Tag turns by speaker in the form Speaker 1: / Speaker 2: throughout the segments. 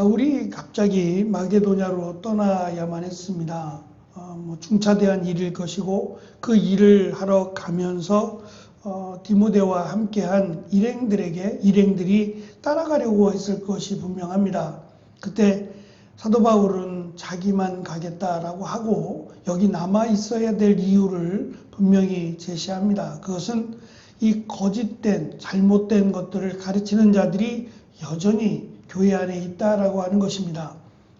Speaker 1: 바울이 갑자기 마게도냐로 떠나야만 했습니다. 중차대한 일일 것이고 그 일을 하러 가면서 디모데와 함께한 일행들이 따라가려고 했을 것이 분명합니다. 그때 사도 바울은 자기만 가겠다라고 하고 여기 남아 있어야 될 이유를 분명히 제시합니다. 그것은 이 거짓된 잘못된 것들을 가르치는 자들이 여전히 교회 안에 있다라고 하는 것입니다.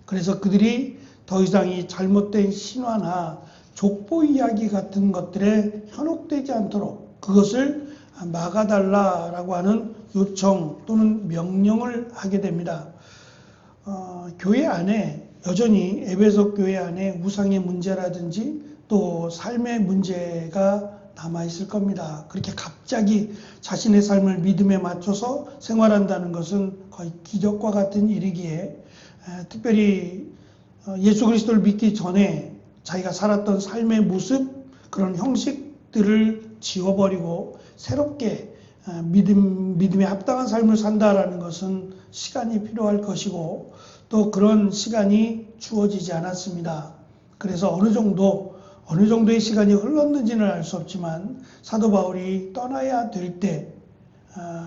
Speaker 1: 그래서 그들이 더 이상 이 잘못된 신화나 족보 이야기 같은 것들에 현혹되지 않도록 그것을 막아달라라고 하는 요청 또는 명령을 하게 됩니다. 교회 안에 여전히 에베소 교회 안에 우상의 문제라든지 또 삶의 문제가 남아있을 겁니다. 그렇게 갑자기 자신의 삶을 믿음에 맞춰서 생활한다는 것은 거의 기적과 같은 일이기에 특별히 예수 그리스도를 믿기 전에 자기가 살았던 삶의 모습 그런 형식들을 지워버리고 새롭게 믿음에 합당한 삶을 산다라는 것은 시간이 필요할 것이고 또 그런 시간이 주어지지 않았습니다. 그래서 어느 정도의 시간이 흘렀는지는 알 수 없지만 사도 바울이 떠나야 될 때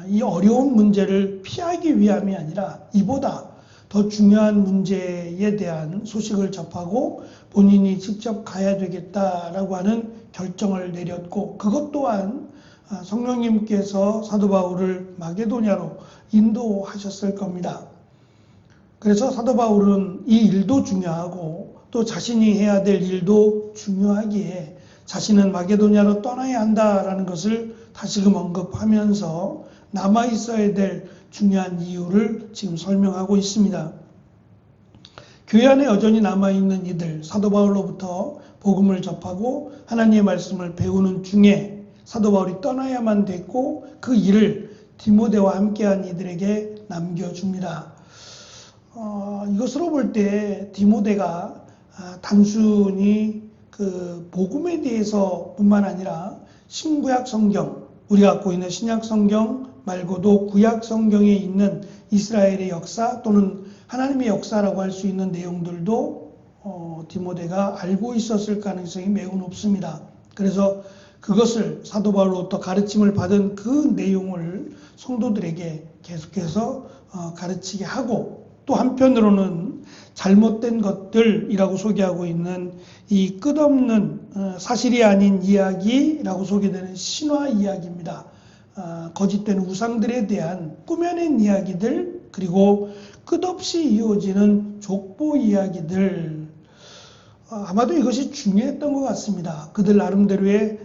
Speaker 1: 이 어려운 문제를 피하기 위함이 아니라 이보다 더 중요한 문제에 대한 소식을 접하고 본인이 직접 가야 되겠다라고 하는 결정을 내렸고 그것 또한 성령님께서 사도 바울을 마게도냐로 인도하셨을 겁니다. 그래서 사도 바울은 이 일도 중요하고 또 자신이 해야 될 일도 중요하기에 자신은 마게도냐로 떠나야 한다라는 것을 다시금 언급하면서 남아 있어야 될 중요한 이유를 지금 설명하고 있습니다. 교회 안에 여전히 남아있는 이들, 사도 바울로부터 복음을 접하고 하나님의 말씀을 배우는 중에 사도 바울이 떠나야만 됐고 그 일을 디모데와 함께한 이들에게 남겨줍니다. 이것으로 볼 때 디모데가 단순히 그 복음에 대해서 뿐만 아니라 신구약 성경, 우리가 갖고 있는 신약 성경 말고도 구약 성경에 있는 이스라엘의 역사 또는 하나님의 역사라고 할 수 있는 내용들도 디모데가 알고 있었을 가능성이 매우 높습니다. 그래서 그것을 사도 바울로부터 가르침을 받은 그 내용을 성도들에게 계속해서 가르치게 하고 또 한편으로는 잘못된 것들이라고 소개하고 있는 이 끝없는 사실이 아닌 이야기라고 소개되는 신화 이야기입니다. 거짓된 우상들에 대한 꾸며낸 이야기들 그리고 끝없이 이어지는 족보 이야기들 아마도 이것이 중요했던 것 같습니다. 그들 나름대로의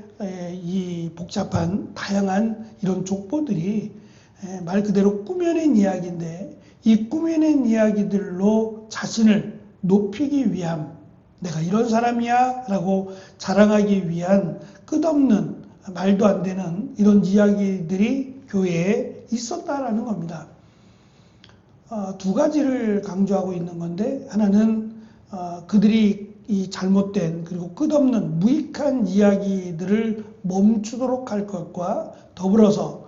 Speaker 1: 이 복잡한 다양한 이런 족보들이 말 그대로 꾸며낸 이야기인데 이 꾸며낸 이야기들로 자신을 높이기 위함 내가 이런 사람이야 라고 자랑하기 위한 끝없는 말도 안 되는 이런 이야기들이 교회에 있었다라는 겁니다. 두 가지를 강조하고 있는 건데 하나는 그들이 이 잘못된 그리고 끝없는 무익한 이야기들을 멈추도록 할 것과 더불어서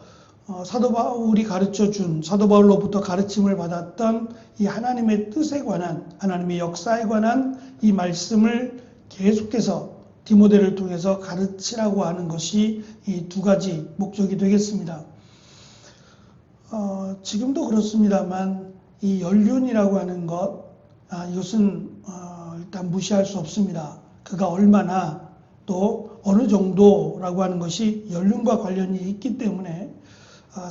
Speaker 1: 사도 바울이 가르쳐준 사도 바울로부터 가르침을 받았던 이 하나님의 뜻에 관한 하나님의 역사에 관한 이 말씀을 계속해서 디모데를 통해서 가르치라고 하는 것이 이 두 가지 목적이 되겠습니다. 지금도 그렇습니다만 이 연륜이라고 하는 것 이것은 일단 무시할 수 없습니다. 그가 얼마나 또 어느 정도라고 하는 것이 연륜과 관련이 있기 때문에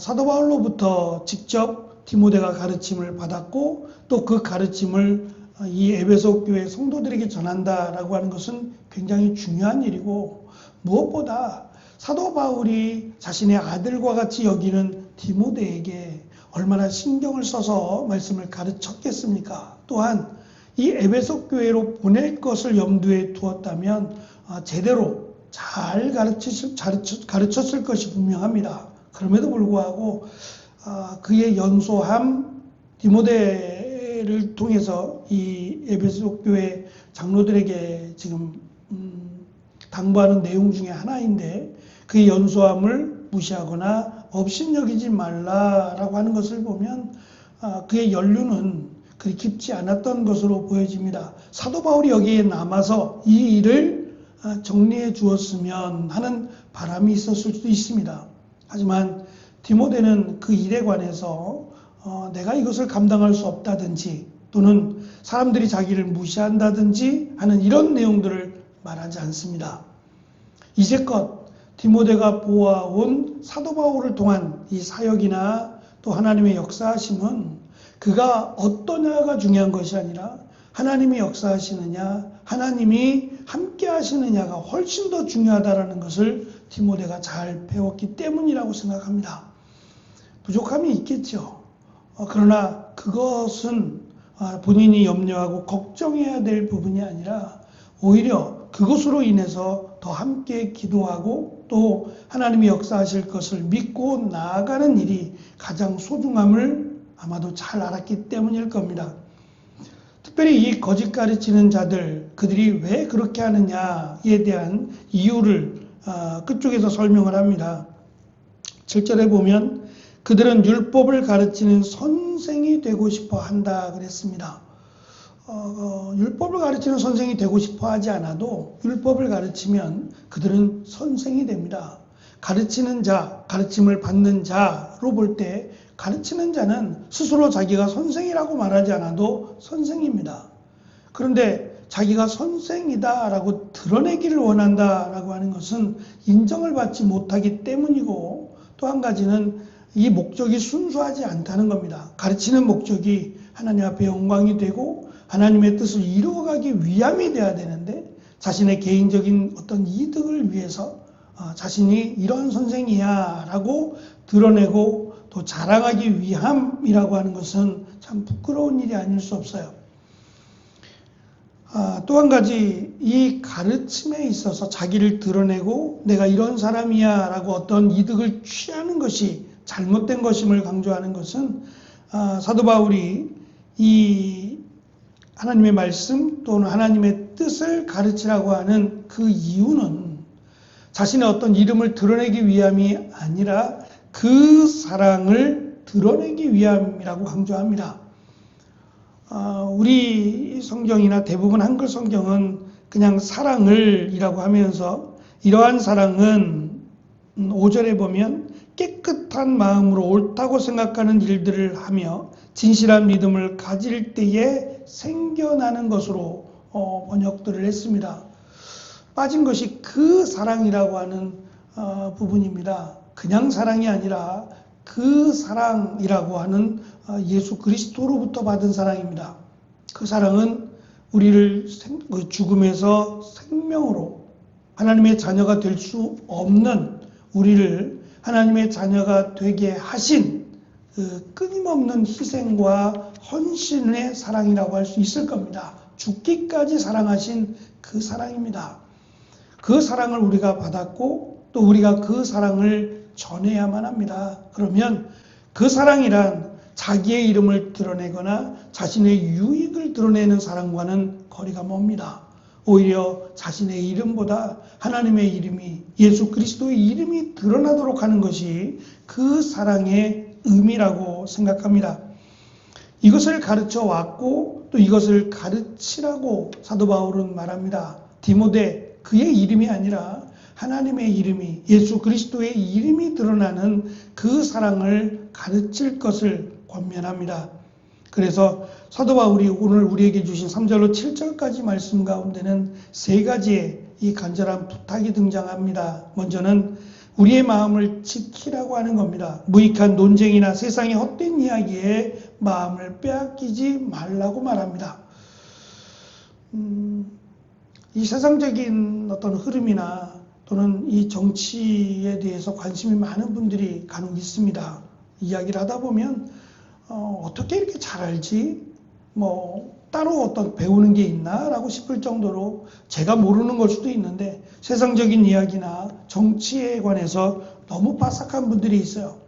Speaker 1: 사도 바울로부터 직접 디모데가 가르침을 받았고 또 그 가르침을 이 에베소 교회 성도들에게 전한다라고 하는 것은 굉장히 중요한 일이고 무엇보다 사도 바울이 자신의 아들과 같이 여기는 디모데에게 얼마나 신경을 써서 말씀을 가르쳤겠습니까? 또한 이 에베소 교회로 보낼 것을 염두에 두었다면 제대로 잘 가르쳤을 것이 분명합니다. 그럼에도 불구하고 그의 연소함 디모데를 통해서 이 에베소 교회 장로들에게 지금 당부하는 내용 중에 하나인데 그의 연소함을 무시하거나 업신여기지 말라라고 하는 것을 보면 그의 연륜은 그리 깊지 않았던 것으로 보여집니다. 사도 바울이 여기에 남아서 이 일을 정리해 주었으면 하는 바람이 있었을 수도 있습니다. 하지만 디모데는 그 일에 관해서 내가 이것을 감당할 수 없다든지 또는 사람들이 자기를 무시한다든지 하는 이런 내용들을 말하지 않습니다. 이제껏 디모데가 보아온 사도 바울을 통한 이 사역이나 또 하나님의 역사하심은 그가 어떠냐가 중요한 것이 아니라 하나님이 역사하시느냐, 하나님이 함께 하시느냐가 훨씬 더 중요하다는 것을 디모데가 잘 배웠기 때문이라고 생각합니다. 부족함이 있겠죠. 그러나 그것은 본인이 염려하고 걱정해야 될 부분이 아니라 오히려 그것으로 인해서 더 함께 기도하고 또 하나님이 역사하실 것을 믿고 나아가는 일이 가장 소중함을 아마도 잘 알았기 때문일 겁니다. 특별히 이 거짓 가르치는 자들, 그들이 왜 그렇게 하느냐에 대한 이유를 그쪽에서 설명을 합니다. 7절에 보면 그들은 율법을 가르치는 선생이 되고 싶어 한다 그랬습니다. 율법을 가르치는 선생이 되고 싶어 하지 않아도 율법을 가르치면 그들은 선생이 됩니다. 가르치는 자, 가르침을 받는 자로 볼 때 가르치는 자는 스스로 자기가 선생이라고 말하지 않아도 선생입니다. 그런데 자기가 선생이다라고 드러내기를 원한다라고 하는 것은 인정을 받지 못하기 때문이고 또 한 가지는 이 목적이 순수하지 않다는 겁니다. 가르치는 목적이 하나님 앞에 영광이 되고 하나님의 뜻을 이루어가기 위함이 돼야 되는데 자신의 개인적인 어떤 이득을 위해서 자신이 이런 선생이야 라고 드러내고 또 자랑하기 위함이라고 하는 것은 참 부끄러운 일이 아닐 수 없어요. 또 한 가지 이 가르침에 있어서 자기를 드러내고 내가 이런 사람이야 라고 어떤 이득을 취하는 것이 잘못된 것임을 강조하는 것은 사도 바울이 이 하나님의 말씀 또는 하나님의 뜻을 가르치라고 하는 그 이유는 자신의 어떤 이름을 드러내기 위함이 아니라 그 사랑을 드러내기 위함이라고 강조합니다. 우리 성경이나 대부분 한글 성경은 그냥 사랑을 이라고 하면서 이러한 사랑은 5절에 보면 깨끗한 마음으로 옳다고 생각하는 일들을 하며 진실한 믿음을 가질 때에 생겨나는 것으로 번역들을 했습니다. 빠진 것이 그 사랑이라고 하는 부분입니다. 그냥 사랑이 아니라 그 사랑이라고 하는 예수 그리스도로부터 받은 사랑입니다. 그 사랑은 우리를 죽음에서 생명으로 하나님의 자녀가 될 수 없는 우리를 하나님의 자녀가 되게 하신 그 끊임없는 희생과 헌신의 사랑이라고 할 수 있을 겁니다. 죽기까지 사랑하신 그 사랑입니다. 그 사랑을 우리가 받았고 또 우리가 그 사랑을 전해야만 합니다. 그러면 그 사랑이란 자기의 이름을 드러내거나 자신의 유익을 드러내는 사랑과는 거리가 멉니다. 오히려 자신의 이름보다 하나님의 이름이, 예수 그리스도의 이름이 드러나도록 하는 것이 그 사랑의 의미라고 생각합니다. 이것을 가르쳐 왔고 또 이것을 가르치라고 사도 바울은 말합니다. 디모데, 그의 이름이 아니라 하나님의 이름이, 예수 그리스도의 이름이 드러나는 그 사랑을 가르칠 것을 권면합니다. 그래서 사도 바울이 오늘 우리에게 주신 3절로 7절까지 말씀 가운데는 세 가지의 이 간절한 부탁이 등장합니다. 먼저는 우리의 마음을 지키라고 하는 겁니다. 무익한 논쟁이나 세상의 헛된 이야기에 마음을 빼앗기지 말라고 말합니다. 이 세상적인 어떤 흐름이나 또는 이 정치에 대해서 관심이 많은 분들이 간혹 있습니다. 이야기를 하다 보면 어떻게 이렇게 잘 알지? 따로 어떤 배우는 게 있나? 라고 싶을 정도로 제가 모르는 걸 수도 있는데 세상적인 이야기나 정치에 관해서 너무 빠삭한 분들이 있어요.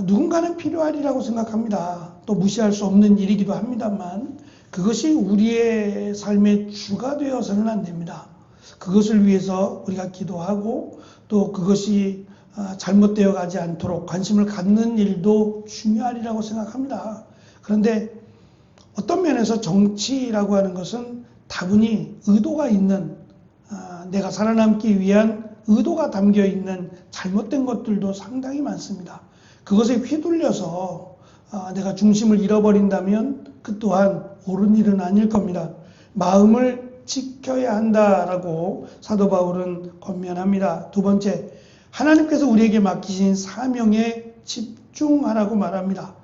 Speaker 1: 누군가는 필요하리라고 생각합니다. 또 무시할 수 없는 일이기도 합니다만 그것이 우리의 삶의 주가 되어서는 안 됩니다. 그것을 위해서 우리가 기도하고 또 그것이 잘못되어 가지 않도록 관심을 갖는 일도 중요하리라고 생각합니다. 그런데 어떤 면에서 정치라고 하는 것은 다분히 의도가 있는, 내가 살아남기 위한 의도가 담겨 있는 잘못된 것들도 상당히 많습니다. 그것에 휘둘려서 내가 중심을 잃어버린다면 그 또한 옳은 일은 아닐 겁니다. 마음을 지켜야 한다라고 사도 바울은 권면합니다. 두 번째, 하나님께서 우리에게 맡기신 사명에 집중하라고 말합니다.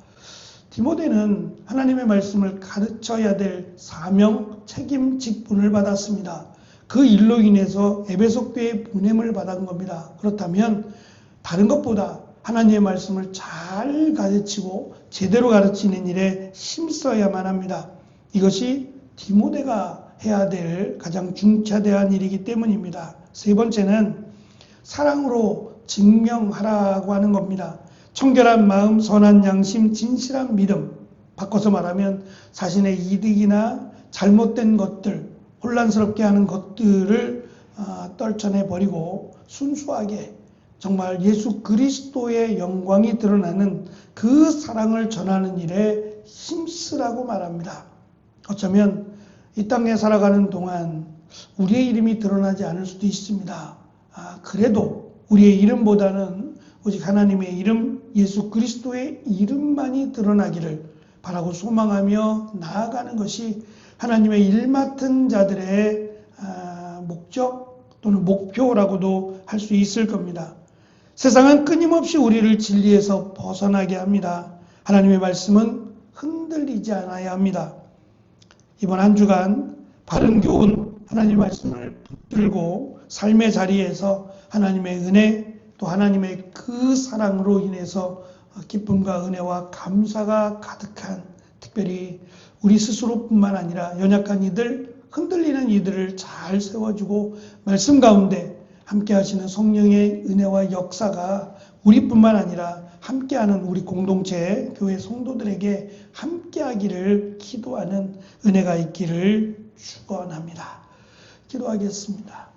Speaker 1: 디모데는 하나님의 말씀을 가르쳐야 될 사명, 책임, 직분을 받았습니다. 그 일로 인해서 에베소 교회의 보냄을 받은 겁니다. 그렇다면 다른 것보다 하나님의 말씀을 잘 가르치고 제대로 가르치는 일에 힘써야만 합니다. 이것이 디모데가 해야 될 가장 중차대한 일이기 때문입니다. 세 번째는 사랑으로 증명하라고 하는 겁니다. 청결한 마음, 선한 양심, 진실한 믿음, 바꿔서 말하면 자신의 이득이나 잘못된 것들, 혼란스럽게 하는 것들을 떨쳐내버리고 순수하게 정말 예수 그리스도의 영광이 드러나는 그 사랑을 전하는 일에 힘쓰라고 말합니다. 어쩌면 이 땅에 살아가는 동안 우리의 이름이 드러나지 않을 수도 있습니다. 그래도 우리의 이름보다는 오직 하나님의 이름, 예수 그리스도의 이름만이 드러나기를 바라고 소망하며 나아가는 것이 하나님의 일 맡은 자들의 목적 또는 목표라고도 할 수 있을 겁니다. 세상은 끊임없이 우리를 진리에서 벗어나게 합니다. 하나님의 말씀은 흔들리지 않아야 합니다. 이번 한 주간 바른 교훈, 하나님의 말씀을 붙들고 삶의 자리에서 하나님의 은혜 또 하나님의 그 사랑으로 인해서 기쁨과 은혜와 감사가 가득한, 특별히 우리 스스로뿐만 아니라 연약한 이들, 흔들리는 이들을 잘 세워주고 말씀 가운데 함께 하시는 성령의 은혜와 역사가 우리뿐만 아니라 함께하는 우리 공동체, 교회 성도들에게 함께하기를 기도하는 은혜가 있기를 축원합니다. 기도하겠습니다.